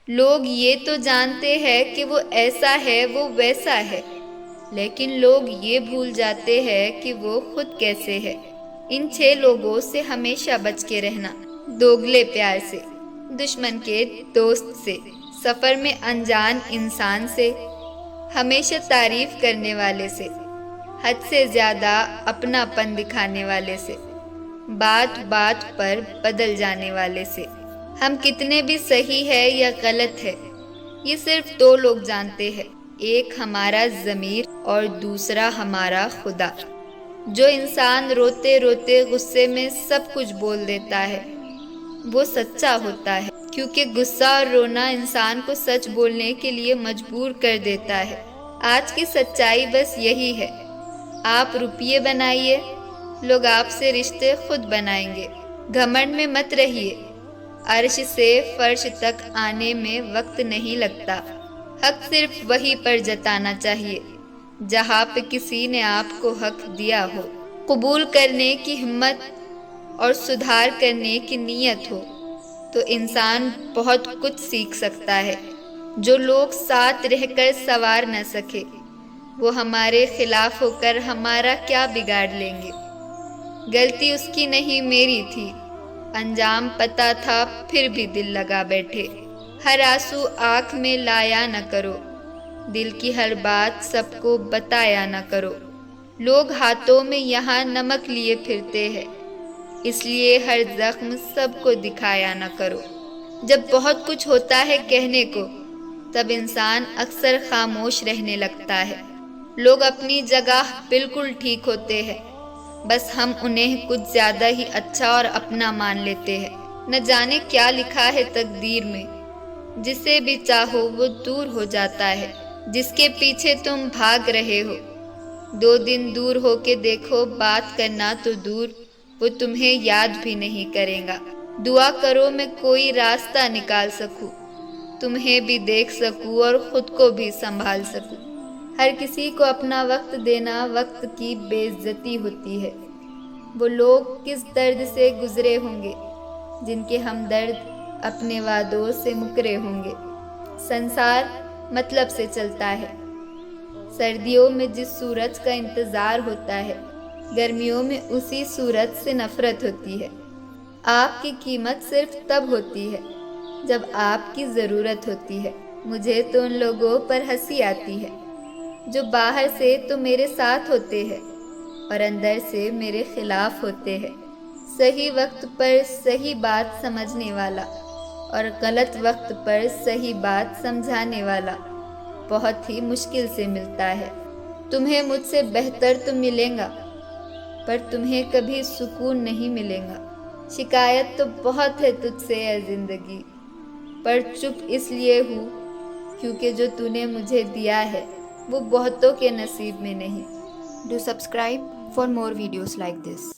لوگ یہ تو جانتے ہیں کہ وہ ایسا ہے، وہ ویسا ہے، لیکن لوگ یہ بھول جاتے ہیں کہ وہ خود کیسے ہے۔ ان 6 لوگوں سے ہمیشہ بچ کے رہنا: دوگلے پیار سے، دشمن کے دوست سے، سفر میں انجان انسان سے، ہمیشہ تعریف کرنے والے سے، حد سے زیادہ اپنا پن دکھانے والے سے، بات بات پر بدل جانے والے سے۔ ہم کتنے بھی صحیح ہے یا غلط ہے، یہ صرف 2 لوگ جانتے ہیں، ایک ہمارا ضمیر اور دوسرا ہمارا خدا۔ جو انسان روتے روتے غصے میں سب کچھ بول دیتا ہے وہ سچا ہوتا ہے، کیونکہ غصہ اور رونا انسان کو سچ بولنے کے لیے مجبور کر دیتا ہے۔ آج کی سچائی بس یہی ہے: آپ روپیے بنائیے، لوگ آپ سے رشتے خود بنائیں گے۔ گھمنڈ میں مت رہیے، عرش سے فرش تک آنے میں وقت نہیں لگتا۔ حق صرف وہی پر جتانا چاہیے جہاں پہ کسی نے آپ کو حق دیا ہو۔ قبول کرنے کی ہمت اور سدھار کرنے کی نیت ہو تو انسان بہت کچھ سیکھ سکتا ہے۔ جو لوگ ساتھ رہ کر سنوار نہ سکے وہ ہمارے خلاف ہو کر ہمارا کیا بگاڑ لیں گے۔ غلطی اس کی نہیں، میری تھی، انجام پتہ تھا پھر بھی دل لگا بیٹھے۔ ہر آنسو آنکھ میں لایا نہ کرو، دل کی ہر بات سب کو بتایا نہ کرو۔ لوگ ہاتھوں میں یہاں نمک لیے پھرتے ہیں، اس لیے ہر زخم سب کو دکھایا نہ کرو۔ جب بہت کچھ ہوتا ہے کہنے کو تب انسان اکثر خاموش رہنے لگتا ہے۔ لوگ اپنی جگہ بالکل ٹھیک ہوتے ہیں، بس ہم انہیں کچھ زیادہ ہی اچھا اور اپنا مان لیتے ہیں۔ نہ جانے کیا لکھا ہے تقدیر میں، جسے بھی چاہو وہ دور ہو جاتا ہے۔ جس کے پیچھے تم بھاگ رہے ہو 2 دن دور ہو کے دیکھو، بات کرنا تو دور وہ تمہیں یاد بھی نہیں کرے گا۔ دعا کرو میں کوئی راستہ نکال سکوں، تمہیں بھی دیکھ سکوں اور خود کو بھی سنبھال سکوں۔ ہر کسی کو اپنا وقت دینا وقت کی بے عزتی ہوتی ہے۔ وہ لوگ کس درد سے گزرے ہوں گے جن کے ہمدرد اپنے وعدوں سے مکرے ہوں گے۔ سنسار مطلب سے چلتا ہے۔ سردیوں میں جس سورج کا انتظار ہوتا ہے، گرمیوں میں اسی سورج سے نفرت ہوتی ہے۔ آپ کی قیمت صرف تب ہوتی ہے جب آپ کی ضرورت ہوتی ہے۔ مجھے تو ان لوگوں پر ہنسی آتی ہے جو باہر سے تو میرے ساتھ ہوتے ہیں اور اندر سے میرے خلاف ہوتے ہیں۔ صحیح وقت پر صحیح بات سمجھنے والا اور غلط وقت پر صحیح بات سمجھانے والا بہت ہی مشکل سے ملتا ہے۔ تمہیں مجھ سے بہتر تو ملے گا، پر تمہیں کبھی سکون نہیں ملے گا۔ شکایت تو بہت ہے تجھ سے اے زندگی، پر چپ اس لیے ہوں کیونکہ جو تو نے مجھے دیا ہے وہ بہتوں کے نصیب میں نہیں۔ Do subscribe for more videos like this.